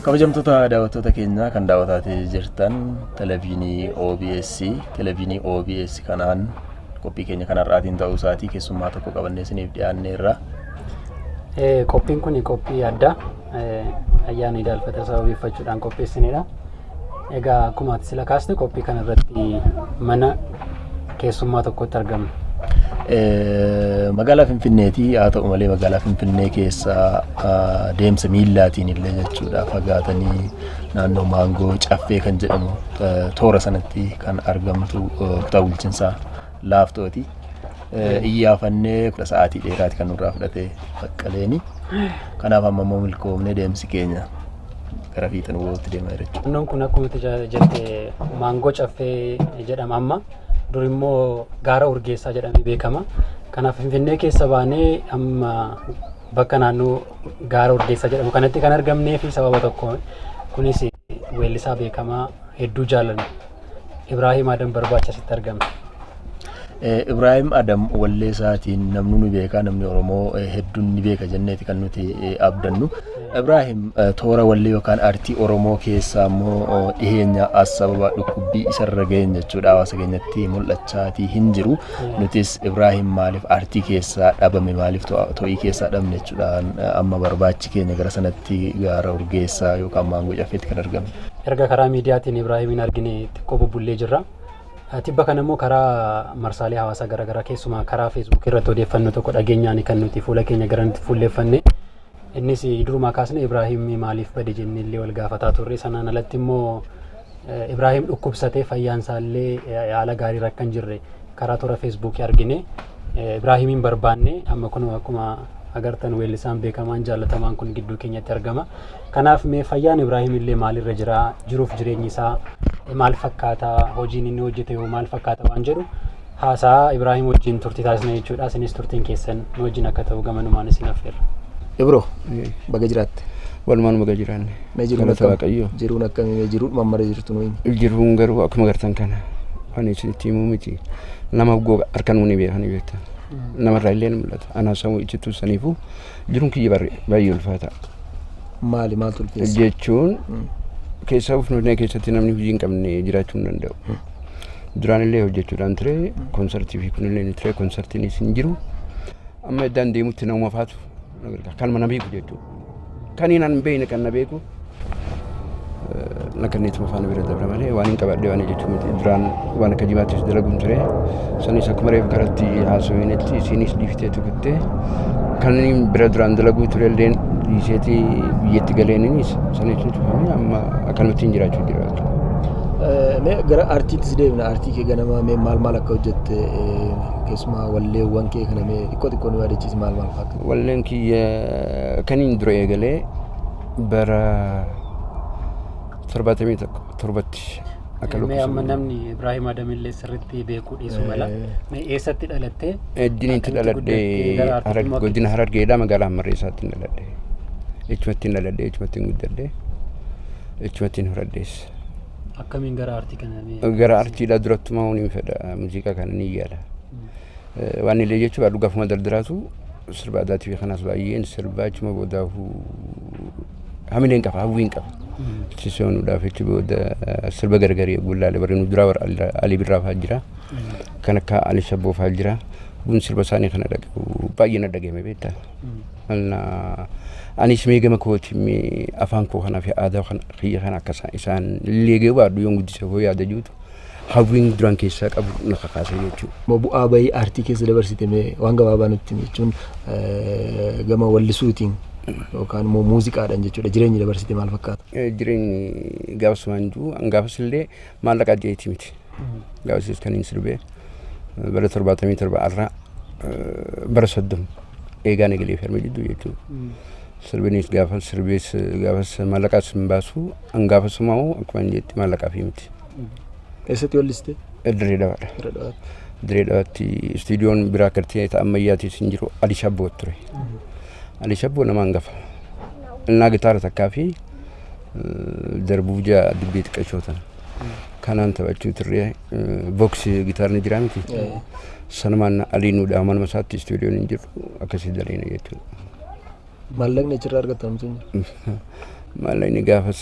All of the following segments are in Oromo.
Kabajamtoota daawwattoota keenyaa kan daawwataa jirtan televiizyinii OBS kanaan qophii keenya kanarraatiin ta'uu isaatii keessummaa tokko qabannee isiniif dhiyaanneerra. Qophiin kun qophii addaa ayyaana Iid al-Fixr sababeeffachuudhaan qopheessinedha. Egaa akkuma ati sila kaaste qophii kanarratti mana keessummaa tokkotti argamna. Magaalaa Finfinneetii haa ta'u malee magaalaa Finfinnee keessa deemsa miillaatiin illee jechuudha fagaatanii naannoo Maangoo Caffee kan jedhamu toora sanatti kan argamtu kutaa bulchiinsaa Laaftooti. Iyyaafannee kudha sa'aatii dheeraati kan nurraa fudhate baqqaleeni. Kanaaf amma immoo milkoomnee deemsi keenya gara fiixan walitti deemaa jira jechuudha. Naannoon kun akkuma jette Maangoo Caffee jedhama amma. Dur immoo gaara Urgeessaa jedhamee beekama. Kanaaf Finfinnee keessa baanee amma bakka naannoo gaara Urgeessaa jedhamu kanatti kan argamnee fi sababa tokko kunis weellisaa beekamaa hedduu jaallannu Ibraahim Adam barbaachisitti argama. Ibraahim Adam walleessaatiin namni nu beekaa namni Oromoo hedduun ni beeka jenneeti kan nuti abdannu. Ibraahim toora wallee yookaan aartii Oromoo keessaa immoo dhiheenya as sababa dhukkubbii isarra ga'een jechuudha hawaasa keenyatti mul'achaatii hin jiru. Nutis Ibraahim maaliif aartii keessaa dhabame maaliif to'ii keessaa dhabne jechuudhaan amma barbaachi keenya gara sanatti gaara Urgeessaa yookaan Maangoo Caffeetti kan argame. Erga karaa miidiyaatiin Ibraahimin argine xiqqoo bubbullee jirra. Tibba kana immoo karaa marsaalee hawaasaa garaagaraa keessumaa karaa Facebook irratti odeeffannoo tokko dhageenyaan kan nuti fuula keenya garanti fuulleeffanne. Innis durumaa kaasne Ibraahim maaliif bade jennee illee wal gaafataa turre. Sanaan alatti immoo Ibraahim dhukkubsatee fayyaan isaallee haala gaarii rakkan hin jirre karaa toora Facebook argine Ibraahimin barbaanne amma kun akkuma agartan weellisaan beekamaan jaallatamaan kun gidduu keenyatti argama. Kanaaf mee fayyaan Ibraahim illee maalirra jira jiruuf jireenyi isaa maal fakkaata hojiin inni hojjete maal fakkaata waan jedhu haasaa Ibraahim wajjin turtii taasisna jechuudha. Isinis turtiin keessan nu wajjin akka ta'u gamanumaan isin affeerra. Ibro baga jiraatte. Walumaan baga jiraanne. Jiruun akkamii jiruun mammara jirtu nuyi. Jiruun garuu akkuma gartan kana ani isinitti himuu miti. Nama goga harkanuu ni beekanii beekta. Namarraa illee ni mul'ata. Anaa sammuu ijjittuu saniifuu jiruun kiyya baay'ee ulfaata. Maaltu ulfeessa? Jechuun keessaa ufnoo keessatti namni hojii hin qabne jiraachuu hin danda'u. Duraan illee hojjechuudhaan ture konsertii fi kunillee ni ture konsertiin hin jiru. Amma iddaan deemutti nama faatu kan mana beeku jechuudha. Kan hin beekne kan na beeku nakkanneetuma faana bira dabra malee waan hin qabadde waan jechuun duraan waan akka jimaattis dalaguun ture. Sanis akkuma reef garatti haasaweenetti isinis dhiiftee tukuttee kan bira duraan dalaguu ture illee dhiiseetii biyyatti galeeninis sanis tufamee amma akkanumatti hin jiraachuu jira. Gara aartiittis deemna aartii kee ganama maal akka hojjette keessumaa walleewwan kee kana xiqqoo nu yaadachiisi maal fakkaata? Walleen kiyya kan hin dura eegalee bara 77 akka lukkuu. Amma namni Ibraahim Adam illee sirriitti beekuu dhiisuu mala. Eessatti dhalattee? Eddiniitti dhaladhee godina Harargeedhaa magaalaa Hammarreessaatti dhaladhee. Echumatti dhaladhee echumatti guddadhee echumatti horadhees. Akkamiin gara aartii kana? Gara aartiidhaa durattumaa huniin fedha muuziqaa kana ni yaala. Waan illee jechuun dhugaafuma daldalaatu sirba aadaatii fi kanaas baay'een sirbaa achuma boodaafuu hamileen qaba hawwiin qaba. Sisoonuudhaaf jechuun booda sirba gargarii gullaalee barreenu duraa Alii Birraa fa'aa jira. Kan akka Ali Shabboo fa'aa jira. Kun sirba isaanii kana dhagahu baay'ee na dhagahame beektaa. Anis meegama kooti afaan koo kanaa fi aadaa kiyya kana akka isaan leegee baaduu yoon guddisa koo yaada jirutu hawwiin duraan keessaa qabu na kakaasa jechuudha. Bu'aa bayii aartii keessa dabarsite waan gabaabaa nutti jechuun gama wallisuutiin yookaan immoo muuziqaadhaan jechuudha jireenyi dabarsite maal fakkaata? Jireenyi gaafasumaan jiru gaafas illee maallaqa ajjeetii miti. Gaafas kan hin sirbee bara 77 irraa bara 30 eegaan eegalee fermee jidduu jechuudha. Sirbinis gaafas maallaqaas hin baasu hangaafasumaa akkuma hin jetti maallaqaa fi miti. Eessatti walliste? Dirree Dhawaadha. Dirree Dhawaatti istuudiyoon biraa kartee ammayyaatis hin jiru Ali Shabboo ture. Ali Shabboo nama hangafa. Innaa gitaara takkaa fi darbuu ja'a dibbee xiqqashootan. Kanaan taphachuu turre boksii gitaarni jiraa miti. Sanumaan Ali nuudhaa manuma isaatti istuudiyoon hin jiru akkasii daleena jechuudha. Maallaqni achirraa argatamu sun jiru? Maallaqni gaafas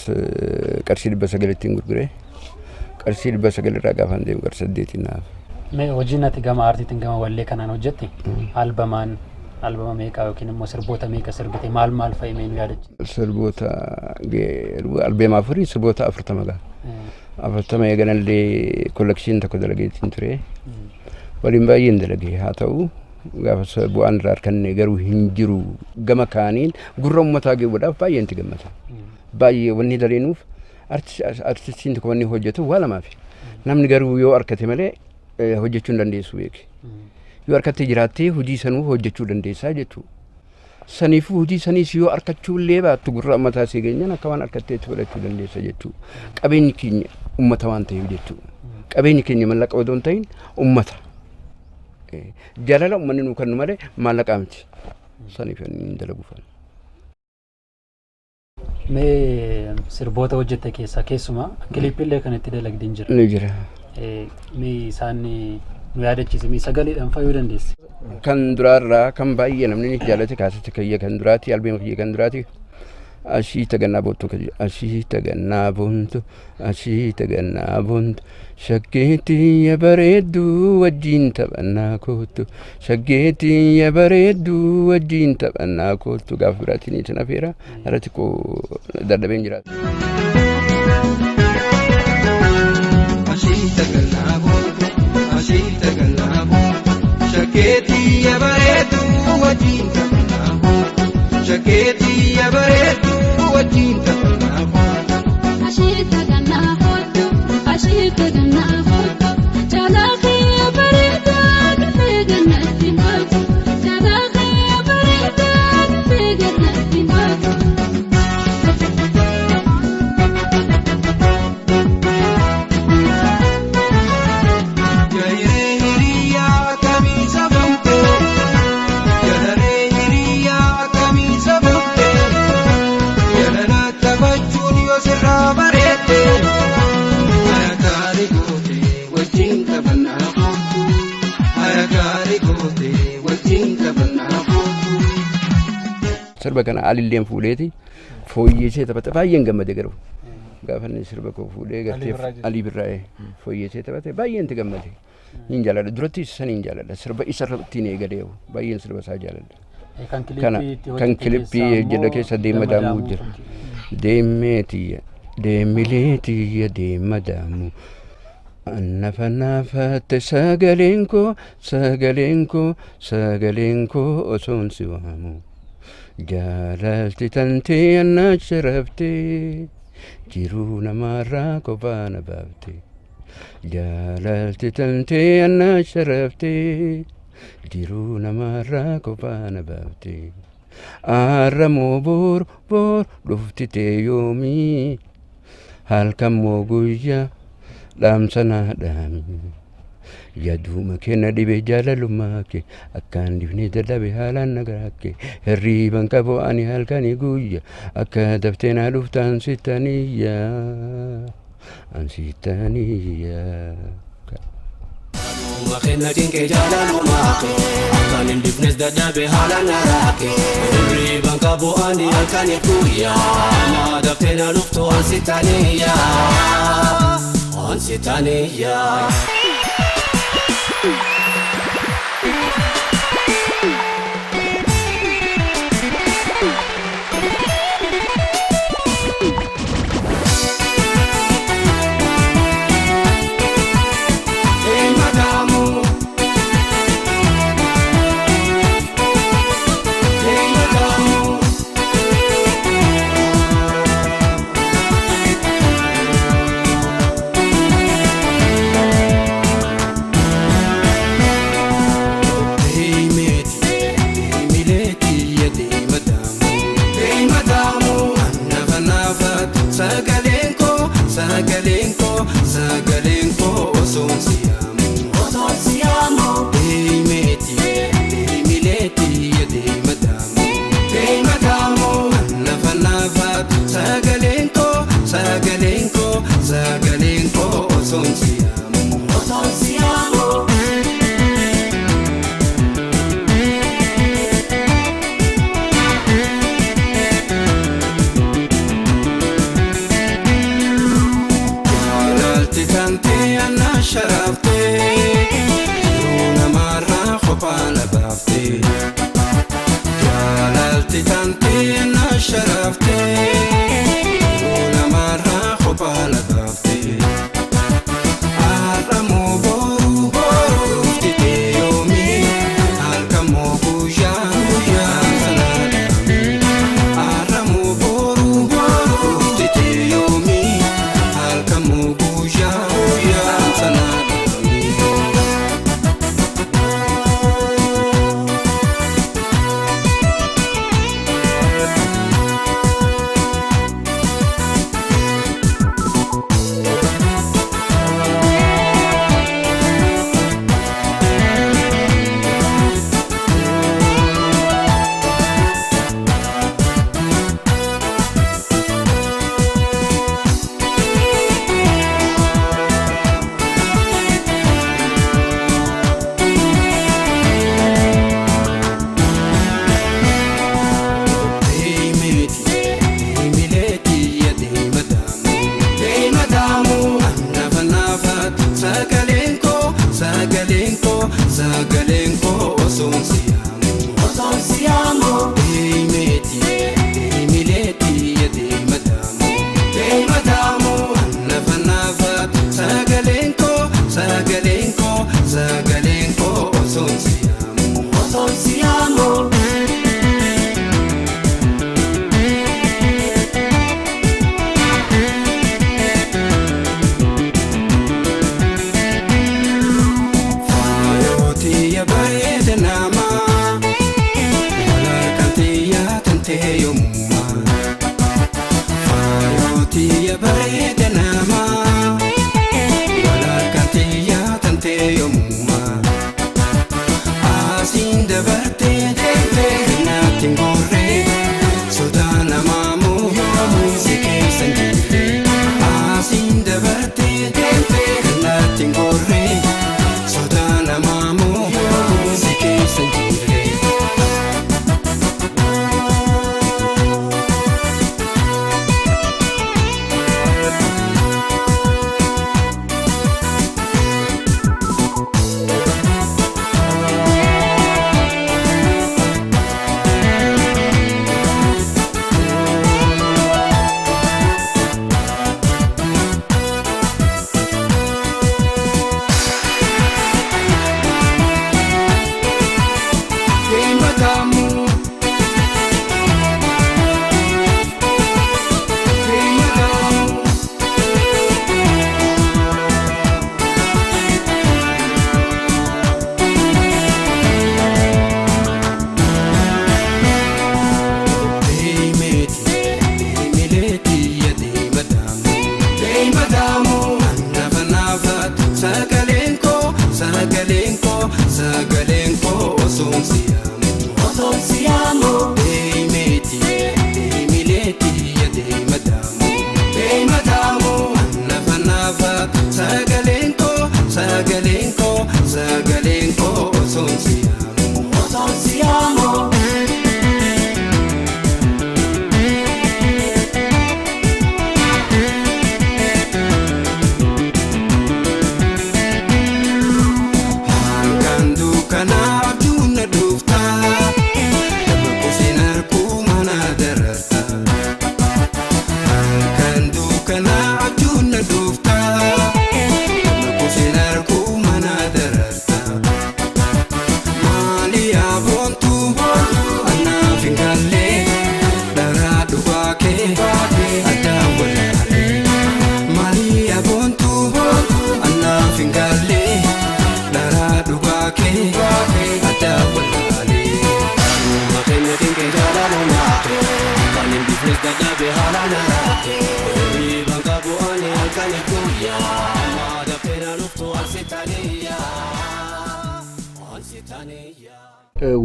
qarshii 900 gurgure. Qarshii 900 irraa gaafan deemu qarshii 8 naaf. Mee hojiin ati gama aartiitiin gama wallee kanaan hojjette albama meeqa yookiin immoo sirboota meeqa sirbite maal fa'i mee nu yaadachiisa? Sirboota albeemaa furii sirboota 40 gaa. 40 eegalallee kollekshiin tokko dalageetiin ture. Waliin baay'een dalagee haa ta'u gaafas bu'aan irraa arganne garuu hin jiru gama kaaniin gurra uummataa geewwadhaaf baay'een itti gammada. Baay'ee wanni daleenuuf artistiin tokko wanni hojjetu waa lamaaf. Namni garuu yoo harkate malee hojjechuu hin dandeessu beeke. Yoo harkattee jiraattee hojii sanuu hojjechuu dandeessaa jechuudha. Saniifuu hojii saniis yoo harkachuu illee baattu gurra uummataa si geenyaan akka waan harkatteetti fudhachuu dandeessa jechuudha. Qabeenyi keenya uummata waan ta'eef jechuudha. Qabeenyi keenya mallaqa odoo hin ta'in uummata. Jaalala uummanni nuu kennu malee maallaqaa miti. Saniif hin dalaguufan. Mee sirboota hojjette keessaa keessumaa kiliippiillee kan itti dalagdeen jira. Ni jira. Mee isaan nu yaadachiise mee sagaleedhaan fayyuu dandeesse? Kan duraarraa kan baay'ee namni jaalate kaasatti kiyya kan duraati albeema kiyya kan duraati. Ashii tagannaa boontu shaggeetii bareedduu wajjin taphannaa kootu shaggeetii bareedduu wajjin taphannaa kootu gaafa biraatiin isin afeera irratti koo dadhabeen jiraatu. Ashii tagannaa boontu shaggeetii bareedduu wajjin taphannaa kootu shaggeetii bareedduu wajjin taphannaa kootu. Ashii tagannaa boontu ashii tagannaa boontu jaalakee bareedaa dhufee gannatti baatu jaalakee bareedaa dhufee gannatti baatu. Sirba kana alilleen fuudheeti fooyyesee taphate baay'een gammade garuu gaafa inni sirba koo fuudhee gartee alii birraa'ee fooyyesee taphate baay'een itti gammade hin jaaladha duratti san hin jaaladha sirba isa irratti eegalee baay'een sirba isaa jaaladha. Kan kilippii jedha keessa deema daamuu jira deemeetiyya deemileetiyya deema daamuu annafannafatte sagaleen koo osoon si waamu. Jaalalti tantee anna sharaftee jiruu namarraa kophaa na baaftee. Jaalalti tantee anna sharaftee jiruu namarraa kophaa na baaftee. Aarramoo boor dhuftitee yoomii halkan moo guyyaa dhaamsanaa dhaamii. Yaaduma kenna dhibee jaalalummaa kee akkaan difnee dadhabe haalaan nagaraa kee hirriiban qabu ani halkanii guyyaa akka daftee naa dhuftaan sitaniyya ansittaniyya. Kenna dinqee jaalalummaa kee akkaan hin difnes dadhabe haalaan nagaraa kee hirriiban qabu ani halkanii guyyaa akka daftee naa dhuftu ansittaniyya ansittaniyya.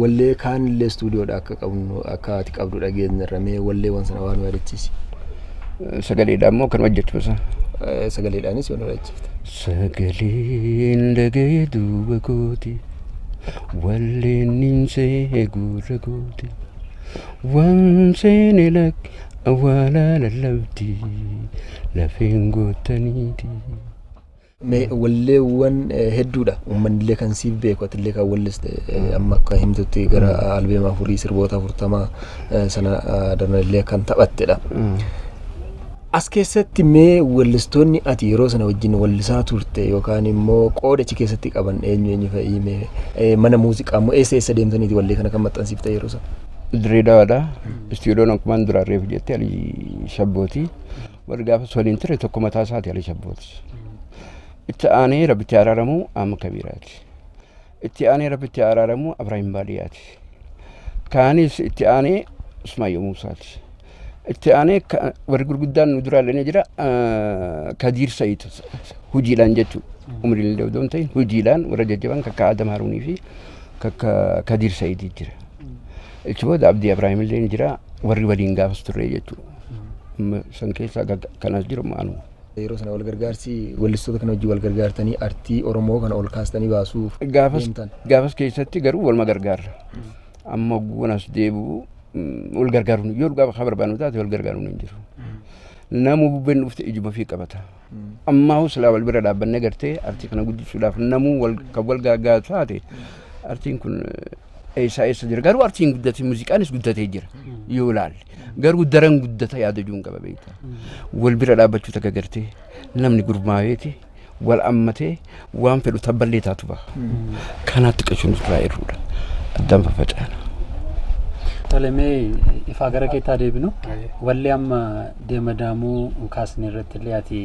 wallee kaan illee stuudiyoodha akka qabnu akka ati qabdu dhageenya ramee wallee waan sana waan waalichisi sagaleedhaan moo kan hojjetu isa sagaleedhaanis yoo hojjeta sagaleen dhagee duuba kooti walleen ninsee gurra kooti waan seene lak awwaala lallabdi lafeen gootaniiti walleewwan hedduudha uummanni kan siif beeku atillee kan walliste amma akka himtutti gara albeema 4 sirboota 40 sana darnallee kan taphattedha. As keessatti mee wallistoonni ati yeroo sana wajjin wallisaa turte yookaan immoo qoodachi keessatti qaban eenyu fa'i mee mana muuziqaa immoo eessa deemtaniiti wallee kana kan maxxansiifte yeroo sana? Dirreedaadha. Istiidiyoon akkumaan duraan reefu jettee Alii Shabbooti. Warri gaafas waliin ture tokko mataa isaati Alii Shabbooti. Itti aanee rabbitti araaramu Amma Kabiiraati. Itti aanee rabbitti araaramu Abrahiim Baadiyaati. Kaanis itti aanee Usmaayyoo Muusaati. Itti aanee warri gurguddaan nu duraallee jira Kadiir Sa'iid hojiidhaan jechuudha. Umriin Dawdoon ta'in hojiidhaan warra jajjaban kakka Adam Haruunii fi kakka Kadiir Sa'iid jira. Ichi booda Abdii Abrahiim illee jira warri waliin gaafas turre jechuudha. San keessaa kanas jiru maanu. Yeroo sana wal gargaarsi wallistoota kana wajjin wal gargaartanii artii Oromoo kana ol kaastanii baasuuf gaafas keessatti garuu walma gargaarra. Amma guunas deebi'u wal gargaaruun yoo gaafa barbaannu taate wal gargaaruun hin jiru. Namu bubbeen dhufte ijuma fi qabata. Amma silaa wal bira dhaabbannee gartee artii kana guddisuudhaaf namu kan wal gargaaru taate artiin kun eessa jira garuu artiin guddate muuziqaanis guddatee jira yoo ilaalle garuu daran guddata yaada juun qaba beekta. Wal bira dhaabbachuu takka gartee namni gurmaaweeti wal ammatee waan fedhu tabballee taatu ba'a. Kanaatti qachuun irraa irruudha. Addaan faffaca'ana. Tolemee ifaa gara keetti deebinu wallee amma deemadaamuu kaasni irratti illee ati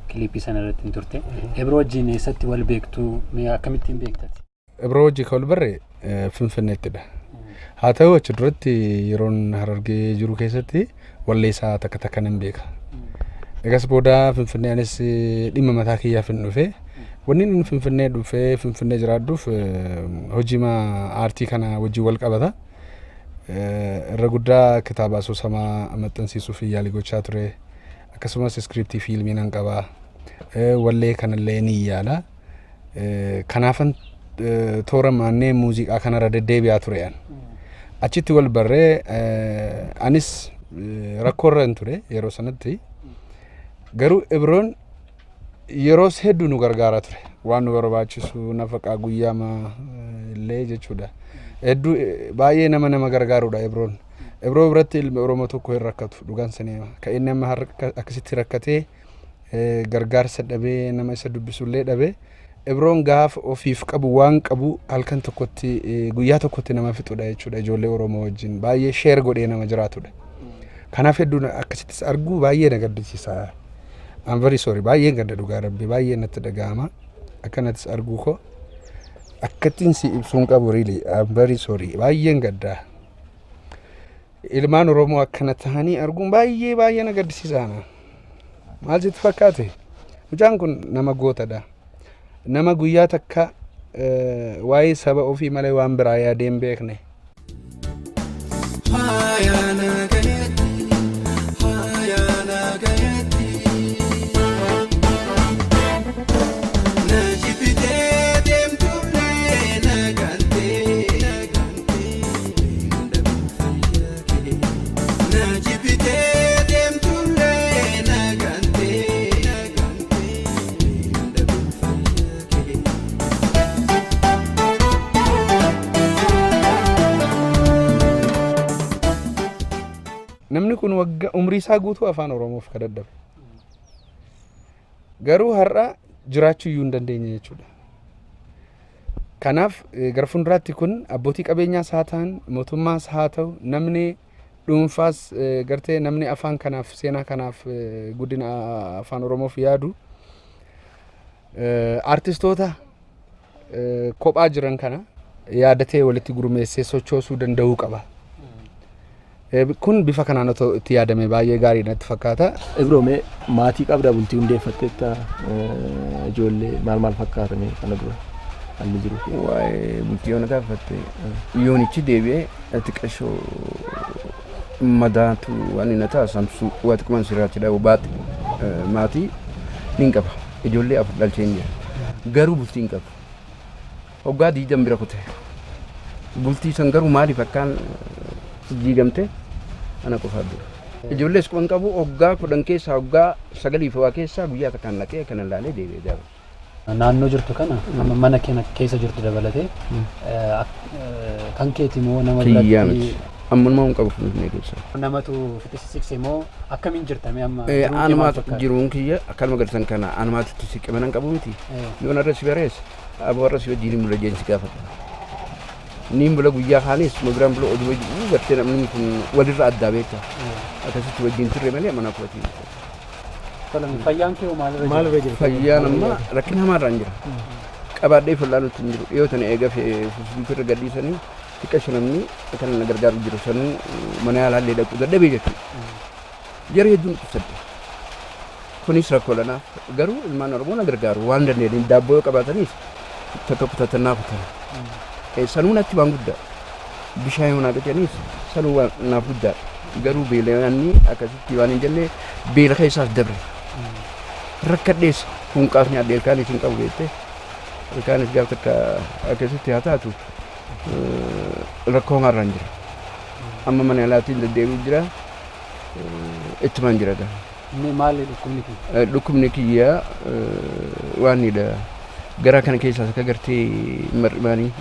kilipii sana irratti hin turte. Ebroo wajjin eessatti wal beektu mee akkamittiin beektati? Ebroo wajjin kan wal barre Finfinneettidha. Haa ta'u achi duratti yeroon Harargee jiru keessatti wallee isaa takka nan beeka. Egas booda Finfinnee anis dhimma mataa kiyyaaf hin dhufe. Wanni inni Finfinnee dhufee Finfinnee jiraadhuuf hojiima aartii kana wajjin wal qabata. Irra guddaa kitaaba asoosamaa maxxansiisuuf yaalii gochaa ture. Akkasumas iskiriptii fiilmii nan qaba. Wallee kanallee ni yaala. Kanaafan toora maannee muuziqaa kanarra deddeebi'aa ture. Achitti wal barree anis rakkoorra hin ture yeroo sanatti. Garuu Ibroon yeroo hedduu nu gargaara ture. Waan nu barbaachisu nafaqaa guyyaama illee jechuudha. Hedduu baay'ee nama gargaarudha Ibroon. Ibroo biratti ilmi Oromoo tokko hin rakkatu dhugaan saneema. Ka inni amma akkasitti rakkatee gargaarsa dhabee nama isa dubbisullee dhabee Ibroon gaafa ofiif qabu waan qabu halkan tokkotti guyyaa tokkotti nama fixudha jechuudha ijoollee Oromoo wajjin baay'ee sheer godhee nama jiraatudha. Kanaaf hedduu akkasittis arguu baay'ee na gaddisiisa. I'm very sorry baay'ee gadda dhugaa rabbi baay'ee natti dhaga'ama akkanattis arguu koo akkattiin si ibsuun qabu really I'm very sorry baay'ee gadda. Ilmaan Oromoo akkana tahanii arguun baay'ee na gaddisiisa. Maal sitti fakkaate? Mucaan kun nama gootadha. Nama guyyaa takka waa'ee saba ofii malee waan biraa yaadee hin beekne. Namni kun waggaa umrii isaa guutuu afaan Oromoof kadaddabe. Garuu har'a jiraachuu iyyuu hin dandeenye jechuudha. Kanaaf gara fuulduraatti kun abbootii qabeenyaas haa ta'an mootummaas haa ta'u namni dhuunfaas gartee namni afaan kanaaf seenaa kanaaf guddina afaan Oromoof yaadu artistoota kophaa jiran kana yaadatee walitti gurmeessee sochoosuu danda'uu qaba. Kun bifa kanaan itti yaadame baay'ee gaarii natti fakkaata. Ibroomee maatii qabda bultii hundeeffatteetta ijoollee maal fakkaatame kana dura haalli jiru? Waa'ee bultii yoo na gaafatte yoonichi deebi'ee xiqqashoo madaatu waan inni taasisamsu waa xiqqoon sirraachidha baate maatii ni qaba ijoollee afur dhalchee hin jira garuu bultii hin qabu. Hoggaa diidam bira kute bultii san garuu maaliif akkaan diigamte ana qofa dura. Ijoollees qaban qabu hoggaa kudhan keessaa hoggaa 9 fa'aa keessaa guyyaa takkaan naqee kana laalee deebi'ee jira. naannoo jirtu kana mana keessa jirtu dabalatee kan keeti moo nama biratti amma nama qabu Finfinnee keessa namatu fitisisikse moo akkamiin jirtame amma anumatu jiruun kiyya akkanuma garsan kana anumatu siqqe manan qabu miti yoo narra si barees aboo warra si wajjin mulla jeensi gaafata niin bula guyyaa kaanis moogiraan bula oduu wajjin gartee namni kun walirra addaa beekta akkasitti wajjin turre malee mana kootii fayyaan kee maalirra jira fayyaan amma rakkina hamaarraan jira qabaadhee fullaanutti hin jiru dhiyootan eega feesbuukirra gadhiisanii xiqqasho namni kan na gargaaru jiru sanuu mana yaalaallee dhaqu dadhabee jechuudha jara hedduun ibsadde kunis rakkoo lanaaf garuu ilmaan oromoo na gargaaru waan dandeenye daabboo yoo qabaatanis takka kutatannaa kutan sanuu natti waan guddaa bishaan yoo naa qacaniis sanuu waan naaf guddaa garuu beelaanni akkasitti waan hin jenne beela keessaas dabre rakkadhees hunqaaf nyaadhe ilkaanis hin qabu beektee ilkaanis gaaf takka akkasitti haa taatu rakkoo har'aan jira amma mana yaalaatiin deddeebi'u jira ittumaan jira gaa. Maali dhukkubni kiyyaa waanidha garaa kana keessaas akka gartee mar'imaanii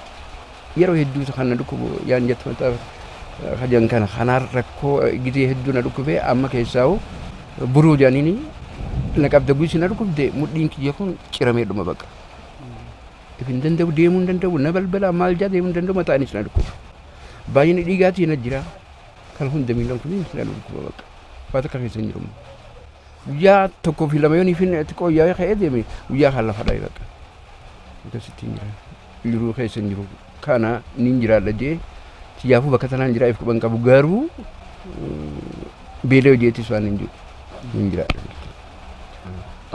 yeroo hedduu kana dhukkubu yaan jettu mataa kajan kana kanaan rakkoo gidee hedduu na dhukkubee amma keessaa buruu jaaniini na qabda guusi na dhukkubde mudhiin kiyya kun ciramee dhuma baqa. Ifin danda'u deemuu hin danda'u na balbala maal jaa deemuu hin danda'u mataanis na dhukkuba. Baay'inni dhiigaatii na jira kan hunda miilan kun na dhukkuba baqa. Waa takka keessa hin jiru. Guyyaa tokkoo fi lama yoo niifin xiqqoo yaa'ee ka'ee deeme guyyaa kan lafa dhaayee baqa. Akkasitti hin jira. Jiruu keessa hin jiru. Kana niin jiraadha jee xiyyaafuu bakka tanaan jiraa if quban qabu garuu beela hojeetis waan hin jiru. Niin jiraadha.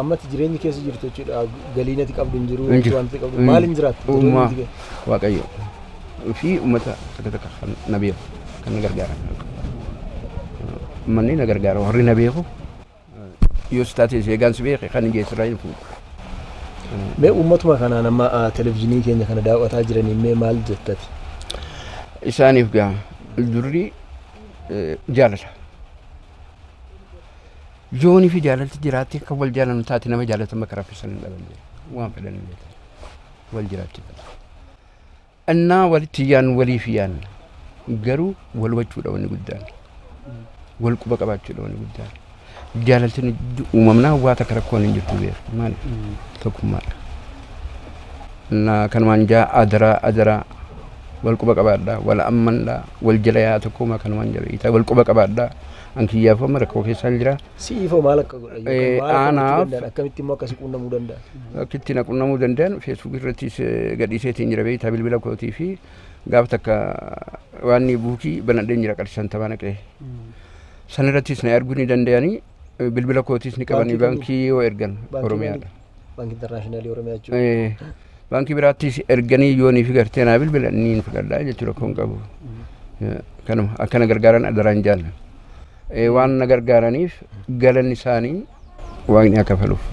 Ammatti jireenyi keessa jirtu jechuudha galiinati qabdu hin jiru wanti qabdu maal hin jiraattu uumaa waaqayyo fi uummata takka kan na beeku kan na gargaaran manni na gargaara warri na beeku yoo staatis eegaan si beeke kan geessiraa hin fuudhu. Mee uummatuma kanaan amma televezyiinii keenya kana daawwataa jiranii mee maal jettati? Isaaniif gaa durri jaalala. Jooni fi jaalalti jiraatti kan wal jaalannu taate nama jaalatan bakka raffisan hin dhaban waan fedhan hin beekan wal jiraatti annaa walitti yaan waliif yaan garuu wal hubachuudha wanni guddaan wal quba qabaachuudha wanni guddaan jaalaltiin uumamnaa waa takka rakkoon hin jirtu beeku maali tokkummaadha na kanumaan jaa adaraa wal quba qabaadhaa wal ammanidhaa wal jala yaa tokkuma kanumaan jala wal quba qabaadhaa Ankiyyaafa mara koo keessaan jira. Siifoo maal akka godhan? Anaaf akkamitti immoo akkasii quunnamuu danda'an? Akkitti na quunnamuu danda'an feesbuuk irrattis gadhiiseetiin jira beektaa bilbila kootii fi gaafa takka waan buukii banadheen jira qarshii 50 naqee. San irrattis na arguu ni danda'anii bilbila kootis ni qabanii baankii yoo ergan Oromiyaadha. Baankii Internaashinaali Oromiyaa jechuudha. Baankii biraattis erganii yoo ni fi gartee naa bilbila ni fudhadhaa jechuudha kun qabu. Kanuma akkana gargaaran adaraan jaalladha. Waan na gargaaraniif galanni isaanii waaqni akka faluuf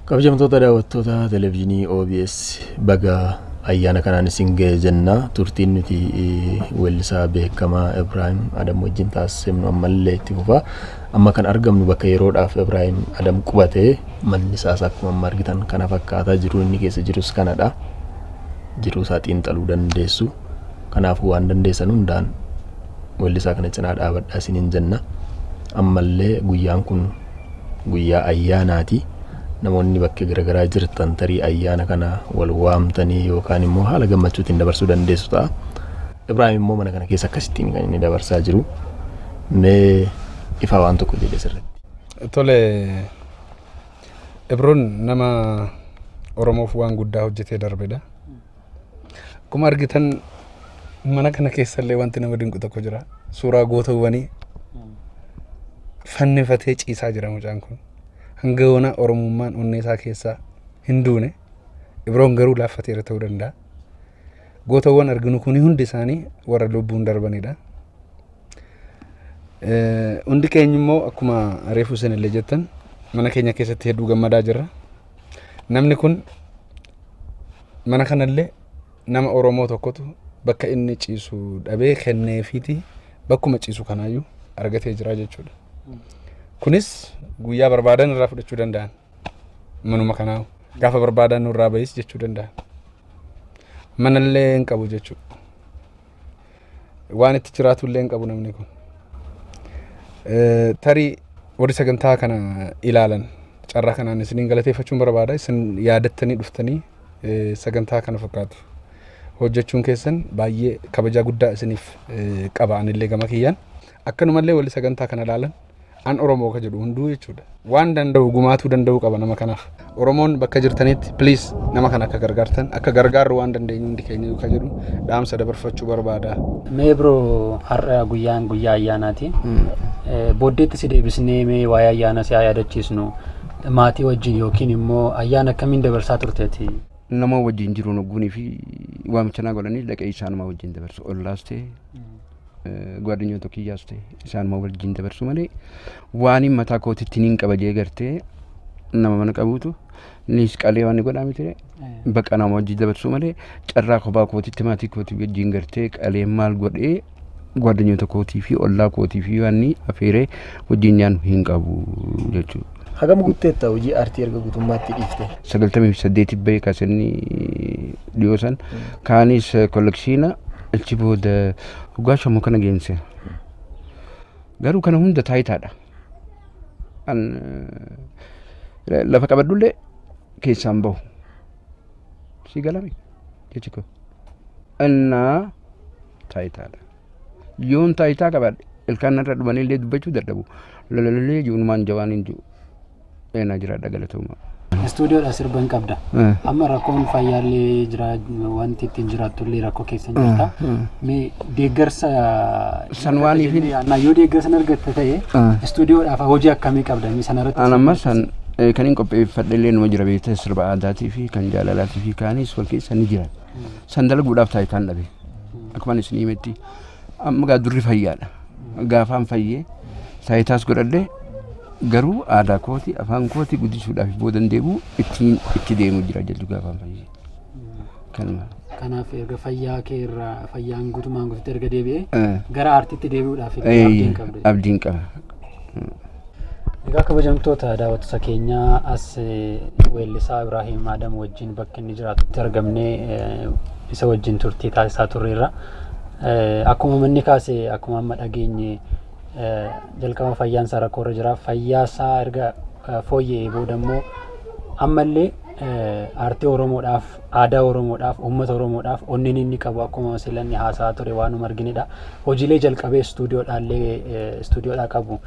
kabajamtoota daawwattoota televezyiinii OBS baga ayyaana kanaan isin ga'e jenna turtiin nuti weellisaa beekamaa Ibrahim Adam wajjin taasifnu ammallee itti fufa amma kan argamnu bakka yeroodhaaf Ibrahim Adam qubatee manni isaas akkuma amma argitan kana fakkaataa jiru inni keessa jirus kanadha jiruu isaa xiinxaluu dandeessu kanaafuu waan dandeessan hundaan weellisaa kana cinaa dhaabadhaa isiniin jenna ammallee guyyaan kun guyyaa ayyaanaati namoonni bakka garaagaraa jirtan tarii ayyaana kana wal waamtanii yookaan immoo haala gammachuutiin dabarsuu dandeessu ta'a Ibrahim immoo mana kana keessa akkasittiin kan inni dabarsaa jiru mee ifa waan tokko jedhe sirriitti. Tole Ibroon nama Oromoof waan guddaa hojjetee darbedha. Akkuma argitan mana kana keessallee wanti nama dinqu tokko jira. Suuraa gootawwanii fannifatee ciisaa jira mucaan kun. Hanga yoona Oromummaan onnee isaa keessaa hin duune. Ibroon garuu laaffateera ta'uu danda'a. Gootawwan arginu kun hundi isaanii warra lubbuun darbanidha. Hundi keenya immoo akkuma reefu isinillee jettan mana keenya keessatti hedduu gammadaa jirra. Namni kun mana kanallee nama Oromoo tokkotu bakka inni ciisu dhabee kenneefiiti bakkuma ciisu kanaayyuu argatee jira jechuudha. Kunis guyyaa barbaadan irraa fudhachuu danda'an manuma kanaa Gaafa barbaadan nurraa bahis jechuu danda'a. Manallee hin qabu jechuudha. Waan itti jiraatu illee hin qabu namni kun. Tarii warri sagantaa kana ilaalan carraa kanaan isiniin galateeffachuun barbaada. Isin yaadattanii dhuftanii sagantaa kana fakkaatu hojjechuun keessan baay'ee kabajaa guddaa isiniif qaba anillee gama kiyyaan. Akkanumallee warri sagantaa kana ilaalan an Oromoo ka jedhu hunduu jechuudha. Waan danda'u gumaatuu danda'u qaba nama kanaaf. Oromoon bakka jirtanitti please nama kana akka gargaartan akka gargaarru waan dandeenyu hundi keenya ka jedhu dhaamsa dabarfachuu barbaada. Mee biroo har'a guyyaan guyyaa ayyaanaati. Booddeetti si deebisnee mee waa'ee ayyaana si yaadachiisnu maatii wajjin yookiin immoo ayyaana akkamiin dabarsaa turteeti? Nama wajjin jiru nugguunii fi waamicha naa godhanii dhaqee isaanuma wajjin dabarsu. Ollaas ta'e ጓደኞቶ ኪያስቴ ኢሳን ሞባይል ጂን ደበርሱ ማለ ዋኒ መታ ኮቲ ቲኒን ቀበጄ ገርቴ ነማ መነ ቀቡቱ ኒስ ቃሌ ዋኒ ጎዳሚ ትሬ በቀና ሞጂ ደበርሱ ማለ ጨራ ኮባ ኮቲ ቲማቲ ኮቲ ጂን ገርቴ ቃሌ ማል ጎዴ ጓደኞቶ ኮቲ ፊ ኦላ ኮቲ ፊ ዋኒ አፌሬ ወጂኛን ሂንቀቡ ጀቹ hagam gutteetta hojii aartii erga guutummaatti dhiifte 98 bee kasani dhiyoosan kaanis kollekshiina achi booda ugaasha mo kana geense garuu kana hunda taayitaadha an lafa qabadullee keessaan bahu si galame jechiko anna taayitaadha yoon taayitaa qabadhe ilkaan irra dhumanillee dubbachuu dadhabu lolollee juunumaan jawaanin jiru ena jira dagalatooma studio da sirban qabda amma rakkoon fayyaalee jira wanti ittiin jiraatullee rakkoo keessan jirta mee deeggarsa sanwaanii fi na yoo deeggarsa argatte ta'e studio dhaaf hojii akkamii qabda mee sanarratti anamma san kaniin qopheeffadheellee numa jira beekte sirba aadaatii fi kan jaalalaatii fi kaanis wal keessa ni jira san dalaguudhaaf taayitaan dhabe akkuma isin himetti amma gaa durri fayyaadha gaafaan fayyee taayitaas godhadhee garuu aadaa kooti afaan kooti guddisuudhaaf boodan deebi'u itti deemu jira jedhu gaafaan fayyee kanuma kanaaf erga fayyaa kee irraa fayyaan guutumaan guututti erga deebi'ee gara aartiitti deebi'uudhaaf abdiin qaba. Egaa kabajamtoota daawwattoota keenyaa as weellisaa Ibraahim Adam wajjin bakka inni jiraatutti argamnee isa wajjin turtii taasisaa turreerra. Akkuma manni kaase akkuma amma dhageenye jalqaba fayyaan isaa rakkoo irra jira. Fayyaa isaa erga fooyyee booda immoo ammallee aartii Oromoodhaaf aadaa Oromoodhaaf uummata Oromoodhaaf onneen inni qabu akkuma silanni haasaa ture waanuma arginedha. Hojiilee jalqabee istuudiyoodhaa qabu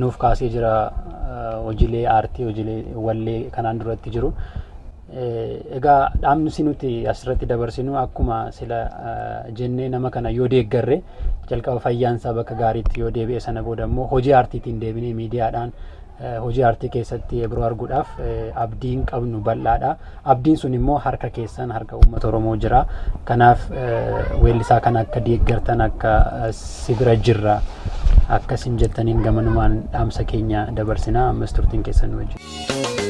nuuf kaasee jira. Hojiilee aartii hojiilee wallee kanaan duratti jiru. Egaa dhaamsi nuti asirratti dabarsinu akkuma sila jennee nama kana yoo deeggarre jalqaba fayyaan isaa bakka gaariitti yoo deebi'e sana booda immoo hojii aartiitiin deebinee miidiyaadhaan hojii aartii keessatti biroo arguudhaaf abdiin qabnu bal'aadha. Abdiin sun immoo harka keessan harka uummata Oromoo jira. Kanaaf weellisaa kana akka deeggartan akka sibira jirra akkasin jettaniin gamanumaan dhaamsa keenya dabarsina. Ammas turtiin keessan wajjin.